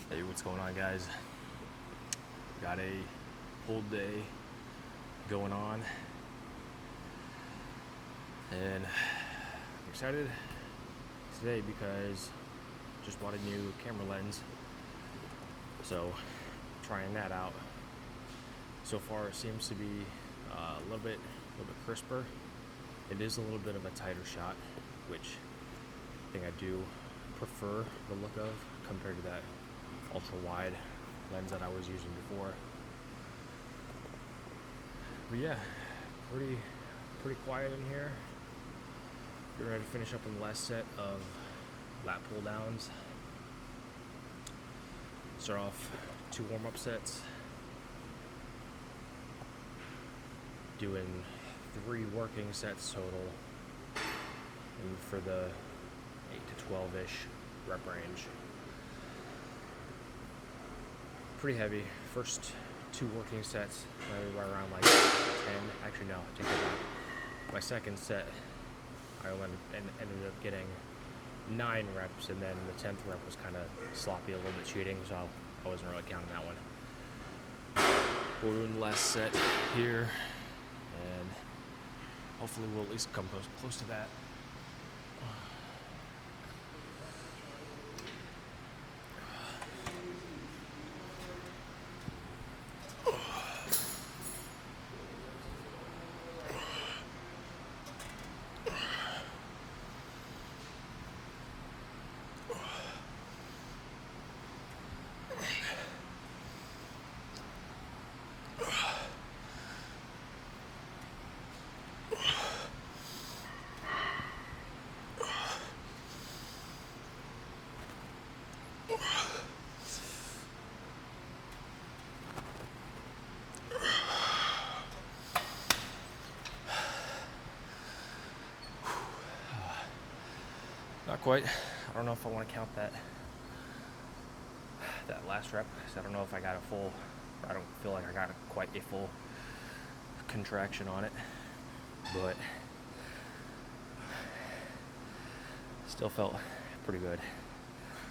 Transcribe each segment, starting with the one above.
Hey, what's going on, guys? Got a whole day going on, and I'm excited today because just bought a new camera lens, so trying that out. So far, it seems to be a little bit crisper. It is a little bit of a tighter shot, which I think I do prefer the look of compared to that ultra wide lens that I was using before. But yeah, pretty quiet in here. Getting ready to finish up on the last set of lat pull downs. Start off 2 warm-up sets. Doing 3 working sets total, and for the 8 to 12-ish rep range. Pretty heavy. First 2 working sets, right around like 10. Actually, no, I take that back. My second set, I ended up getting 9 reps, and then the 10th rep was kind of sloppy, a little bit cheating, so I wasn't really counting that one. We're doing the last set here, and hopefully we'll at least come close to that. Not quite. I don't know if I want to count that last rep, because I don't know if I got a full, or I don't feel like I got quite a full contraction on it, but still felt pretty good.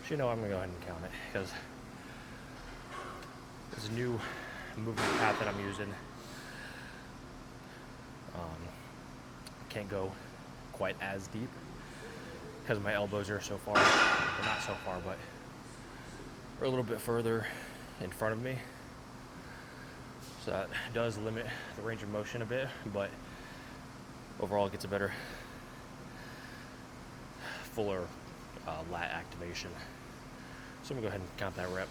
So, I'm gonna go ahead and count it, because there's a new movement path that I'm using. Can't go quite as deep because my elbows are so far, or not so far, but are a little bit further in front of me. So that does limit the range of motion a bit, but overall it gets a better, fuller lat activation. So I'm gonna go ahead and count that rep.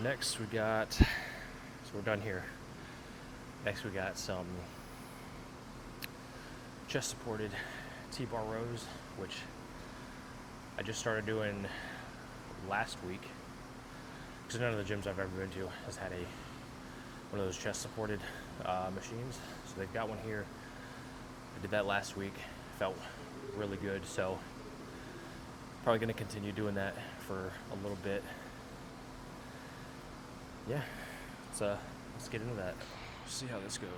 Next we got, so we're done here. Next we got some chest supported T-bar rows, which I just started doing last week, because none of the gyms I've ever been to has had one of those chest supported machines. So they've got one here. I did that last week, felt really good, so probably going to continue doing that for a little bit. Yeah, let's get into that. See how this goes.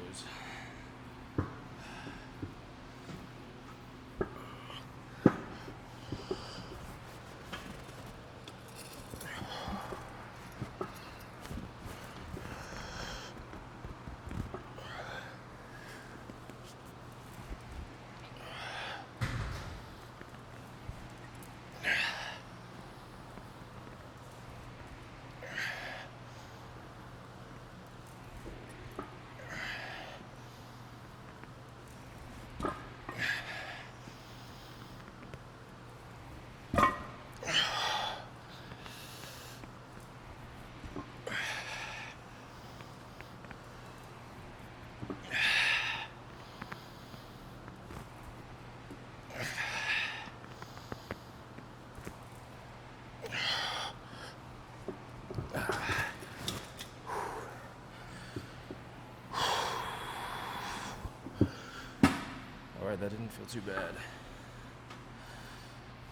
Alright, that didn't feel too bad.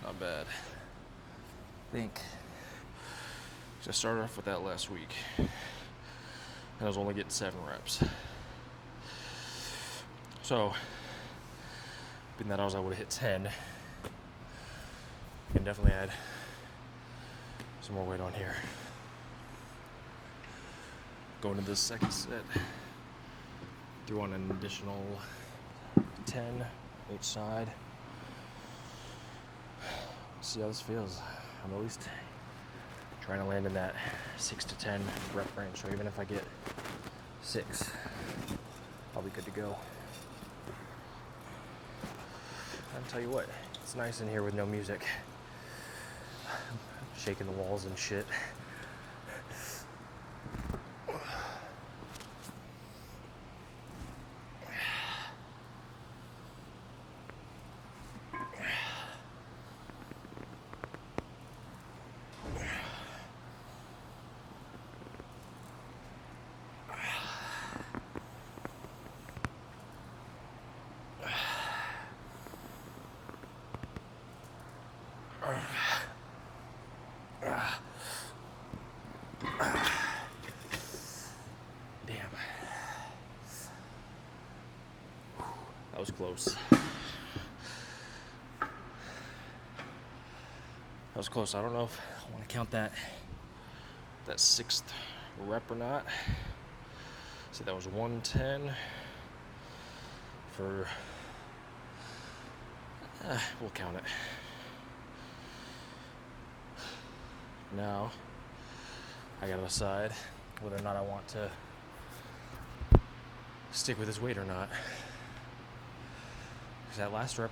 Not bad. I think, because I started off with that last week, and I was only getting 7 reps. So, being that I was able to hit 10, I can definitely add some more weight on here. Going to this second set. Threw on an additional 10 each side. See how this feels. I'm at least trying to land in that 6 to 10 rep range. So even if I get 6, I'll be good to go. I'll tell you what, it's nice in here with no music. Shaking the walls and shit. That was close. That was close. I don't know if I want to count that 6th rep or not. See, that was 110 for, we'll count it. Now, I gotta decide whether or not I want to stick with this weight or not. Because that last rep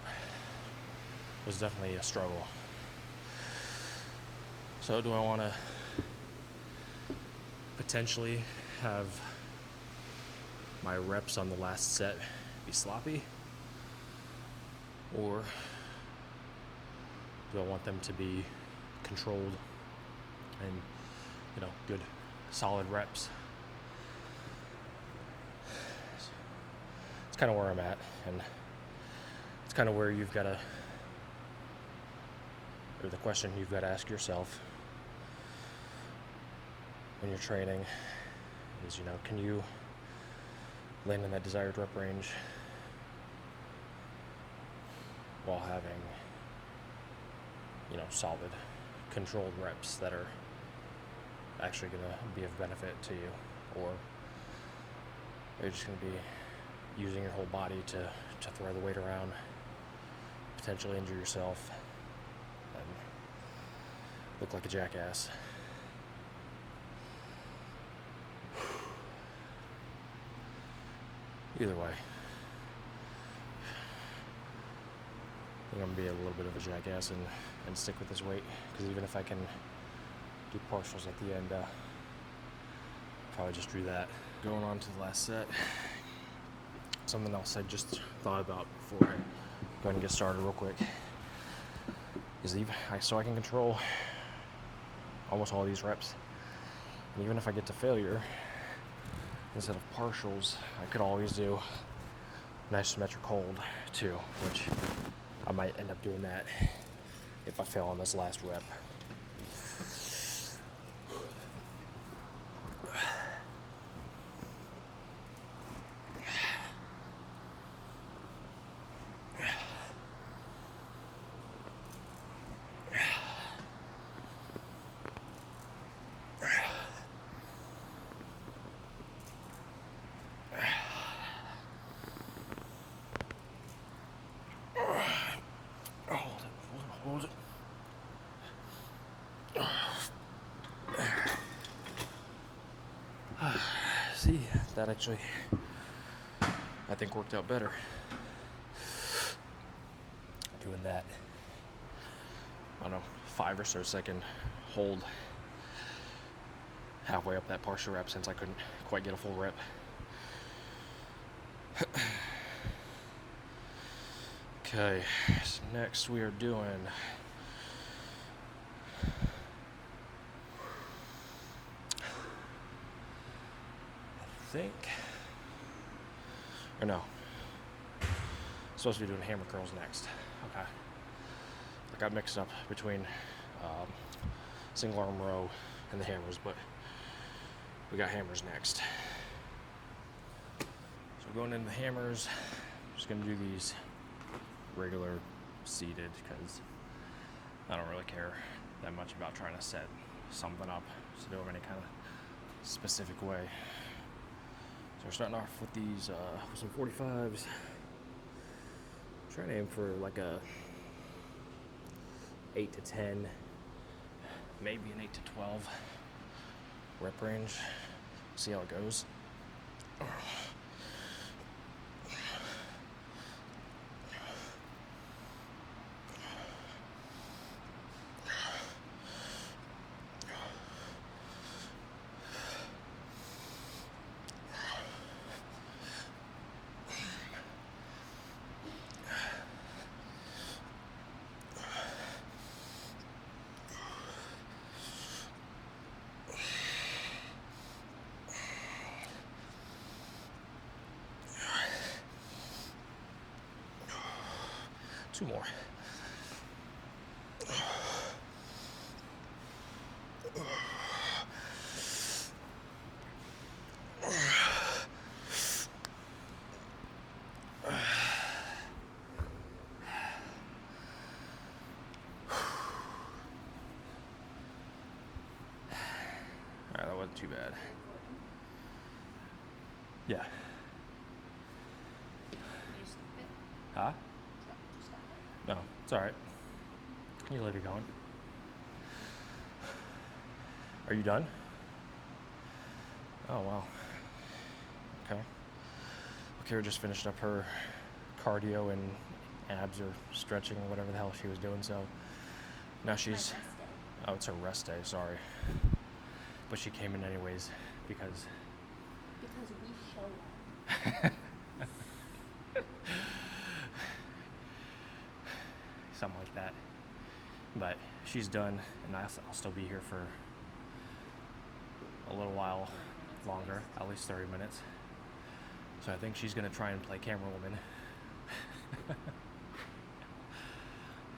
was definitely a struggle. So do I want to potentially have my reps on the last set be sloppy? Or do I want them to be controlled and, good, solid reps? It's kind of where I'm at, and it's kind of where you've got to, or the question you've got to ask yourself when you're training is, can you land in that desired rep range while having, solid, controlled reps that are actually going to be of benefit to you, or you're just going to be using your whole body to throw the weight around, potentially injure yourself, and look like a jackass. Either way, I think I'm going to be a little bit of a jackass and stick with this weight, because even if I can do partials at the end, probably just do that. Going on to the last set, something else I just thought about before I go ahead and get started real quick is so I can control almost all these reps. And even if I get to failure, instead of partials, I could always do an isometric hold too, which I might end up doing that if I fail on this last rep. Hold it. See, that actually, I think, worked out better. Doing that, 5 or so second hold halfway up that partial rep, since I couldn't quite get a full rep. Okay, so next we are doing supposed to be doing hammer curls next. Okay. I got mixed up between single arm row and the hammers, but we got hammers next. So going into the hammers, I'm just going to do these regular seated, because I don't really care that much about trying to set something up to do them any kind of specific way. So we're starting off with these some 45s. Trying to aim for like a 8 to 10, maybe an 8 to 12 rep range. See how it goes. Two more. Alright, that wasn't too bad. Yeah. Huh? No, it's alright. You leave it going. Are you done? Oh, wow. Okay. Kara just finished up her cardio and abs or stretching or whatever the hell she was doing, so now she's... Oh, it's her rest day, sorry. But she came in anyways because... Because we show up. Something like that. But she's done, and I'll still be here for a little while longer, at least 30 minutes. So I think she's gonna try and play camera woman.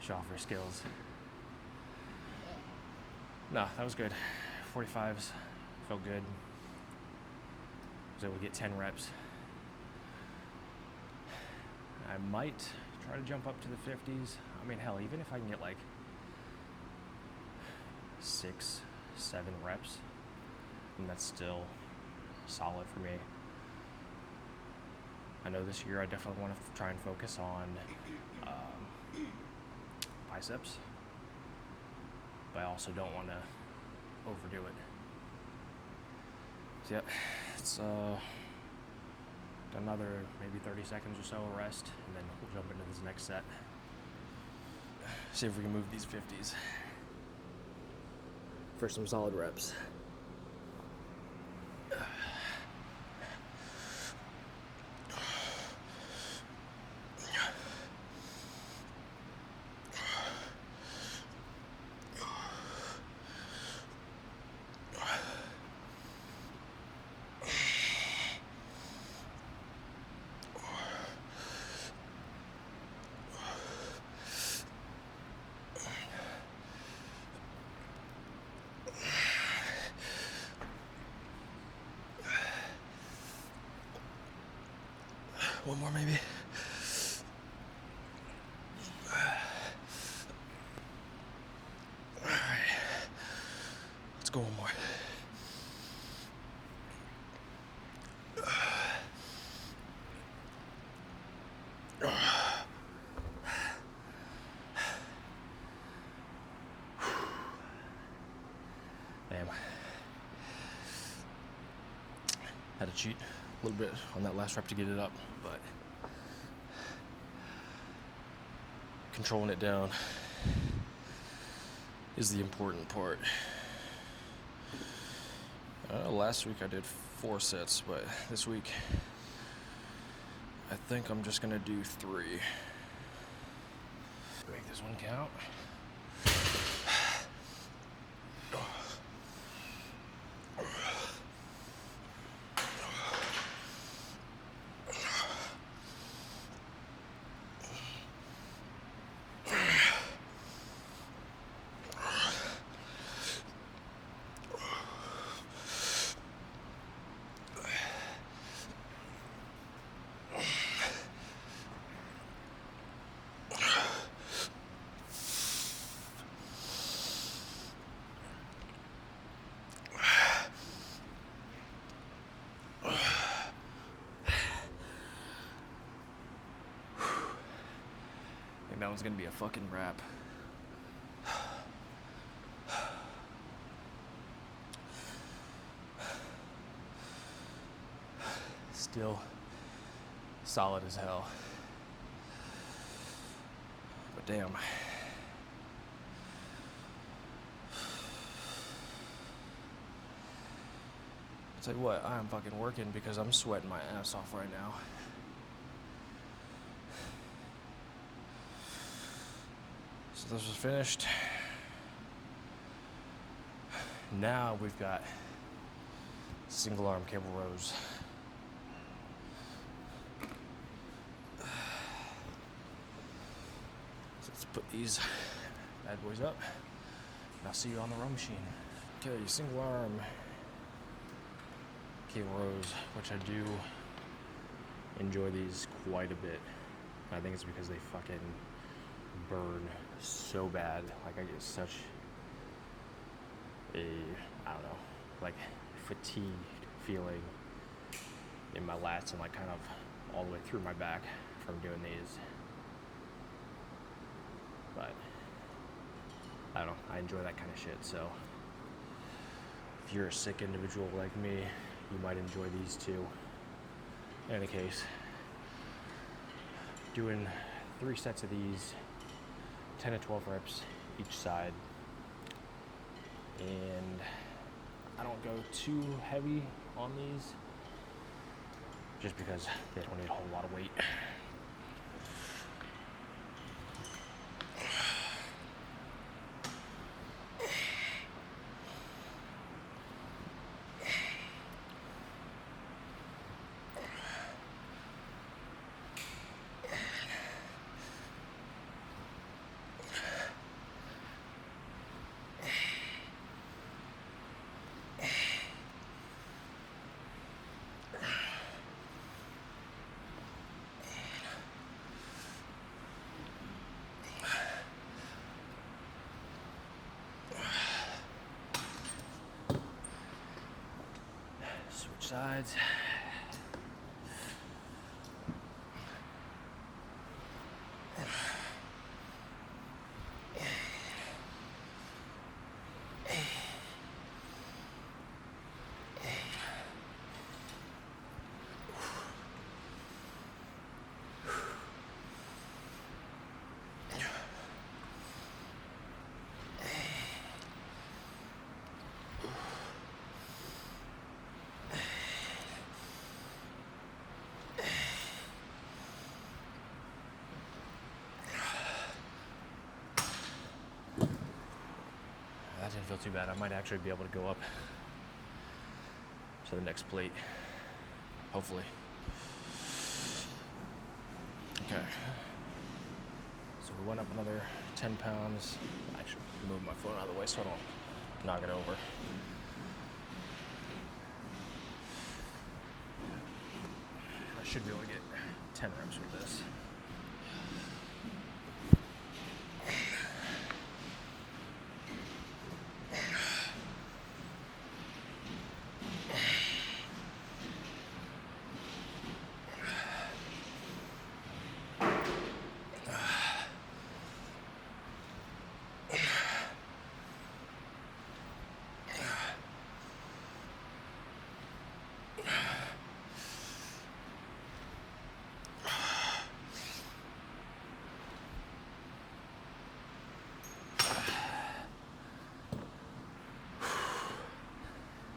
Show off her skills. No, that was good. 45s, felt good. Was able to get 10 reps. I might try to jump up to the 50s. I mean, hell, even if I can get like 6, 7 reps, and that's still solid for me. I know this year I definitely want to try and focus on biceps, but I also don't want to overdo it. So yeah, it's another maybe 30 seconds or so of rest, and then we'll jump into this next set. See if we can move these 50s for some solid reps. One more maybe. All right. Let's go one more. Damn. Had to cheat a little bit on that last rep to get it up, but controlling it down is the important part. Last week I did 4 sets, but this week I think I'm just gonna do 3. Make this one count. pounds gonna be a fucking wrap. Still solid as hell. But damn. I'll tell you what, I'm fucking working because I'm sweating my ass off right now. So this was finished. Now we've got single arm cable rows. So let's put these bad boys up, and I'll see you on the row machine. Okay, single arm cable rows, which I do enjoy these quite a bit. I think it's because they fucking burn so bad. Like I get such a, I don't know, like fatigued feeling in my lats and like kind of all the way through my back from doing these. But I don't know, I enjoy that kind of shit. So if you're a sick individual like me, you might enjoy these too. In any case, doing 3 sets of these, 10 to 12 reps each side. And I don't go too heavy on these just because they don't need a whole lot of weight. Switch sides. That didn't feel too bad. I might actually be able to go up to the next plate. Hopefully. Okay. So we went up another 10 pounds. Actually, move my phone out of the way so I don't knock it over. I should be able to get 10 reps with this.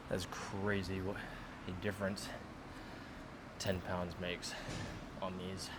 That's crazy what a difference 10 pounds makes on these.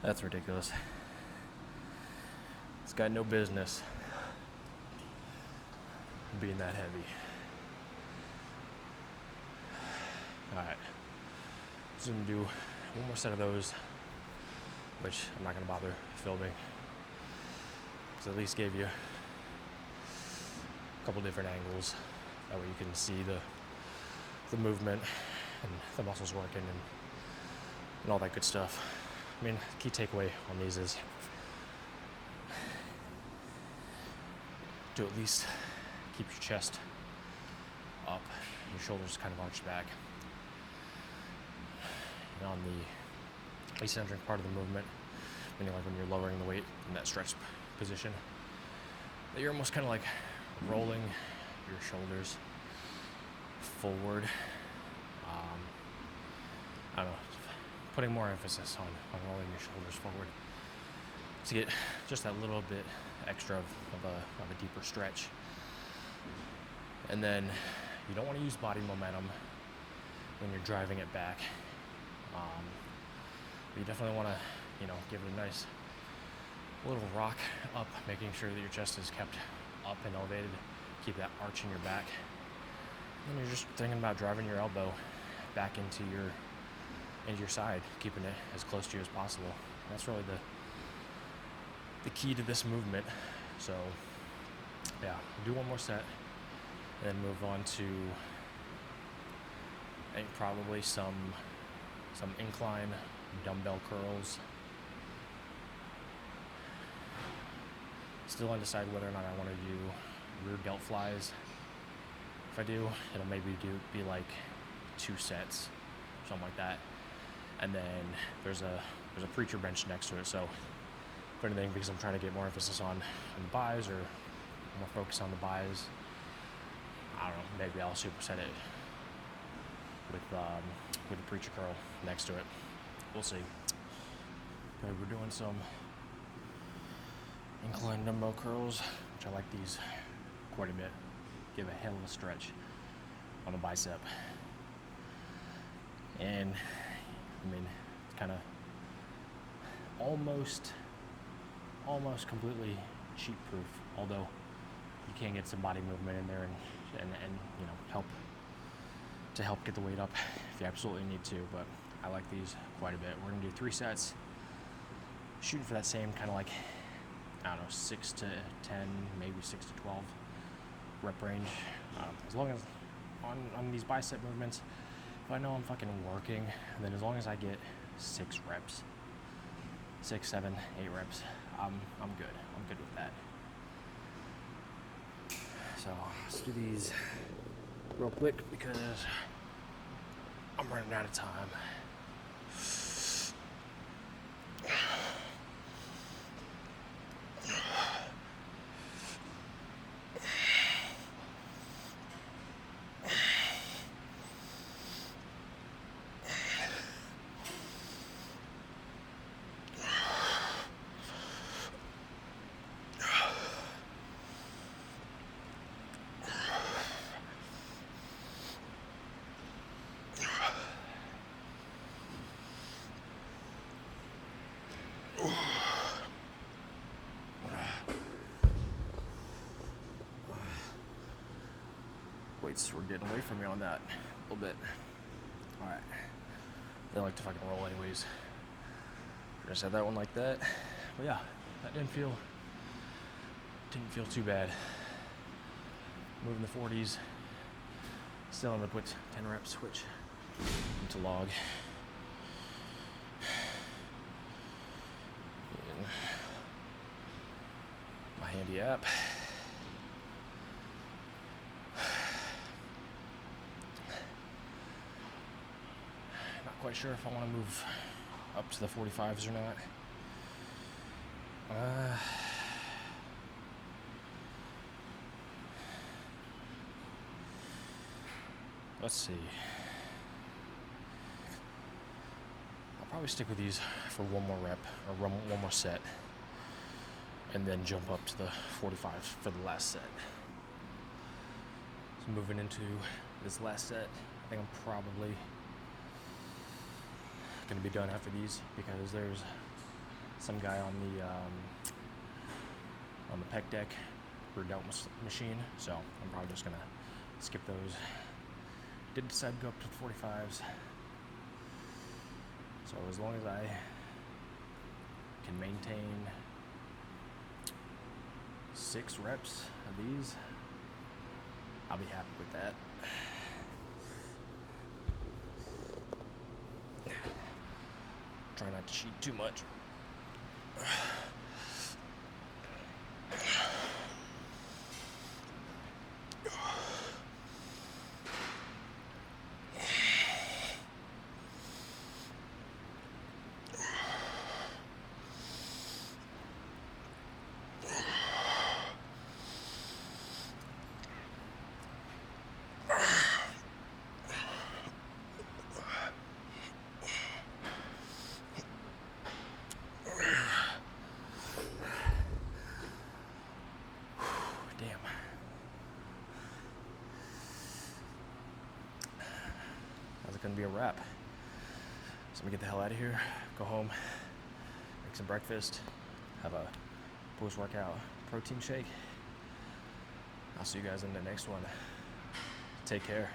That's ridiculous. It's got no business. being that heavy. Alright, so I'm gonna do one more set of those, which I'm not gonna bother filming, because at least gave you a couple different angles. That way you can see the movement and the muscles working and all that good stuff. I mean, key takeaway on these is to at least keep your chest up, your shoulders kind of arched back. And on the eccentric part of the movement, when you're lowering the weight in that stretch position, that you're almost kind of like rolling your shoulders forward. I don't know, putting more emphasis on rolling your shoulders forward to get just that little bit extra of a deeper stretch. And then you don't want to use body momentum when you're driving it back. But you definitely want to, give it a nice little rock up, making sure that your chest is kept up and elevated. Keep that arch in your back. And you're just thinking about driving your elbow back into your side, keeping it as close to you as possible. And that's really the key to this movement. So yeah, do one more set and then move on to, I think, probably some incline dumbbell curls. Still undecided whether or not I want to do rear delt flies. If I do, it'll maybe be like 2 sets, something like that. And then there's a preacher bench next to it. So if anything, because I'm trying to get more emphasis on the buys, or more focus on the buys, I don't know, maybe I'll superset it with a preacher curl next to it. We'll see. Okay, we're doing some incline dumbbell curls, which I like these quite a bit. Give a hell of a stretch on the bicep. And I mean, it's kind of almost completely cheat proof, although you can get some body movement in there and help get the weight up if you absolutely need to. But I like these quite a bit. We're gonna do 3 sets, shooting for that same kind of like, I don't know, 6 to 10, maybe 6 to 12 rep range. As long as on these bicep movements, if I know I'm fucking working, then as long as I get 6 reps, 6, 7, 8 reps, I'm good. I'm good with that. So let's do these real quick because I'm running out of time. Weights were getting away from me on that a little bit. Alright. They like to fucking roll anyways. Just had that one like that. But yeah, that didn't feel too bad. Moving the 40s. Still end up with 10 reps, which to log. And my handy app. Not quite sure if I want to move up to the 45s or not. Let's see. I'll probably stick with these for one more rep or one more set, and then jump up to the 45 for the last set. So moving into this last set, I think I'm probably gonna be done after these because there's some guy on the pec deck rear delt machine, so I'm probably just gonna skip those. Did decide to go up to 45s, so as long as I can maintain 6 reps of these, I'll be happy with that. Try not to cheat too much. Damn. That's gonna be a wrap. So I'm gonna get the hell out of here, go home, make some breakfast, have a post-workout protein shake. I'll see you guys in the next one. Take care.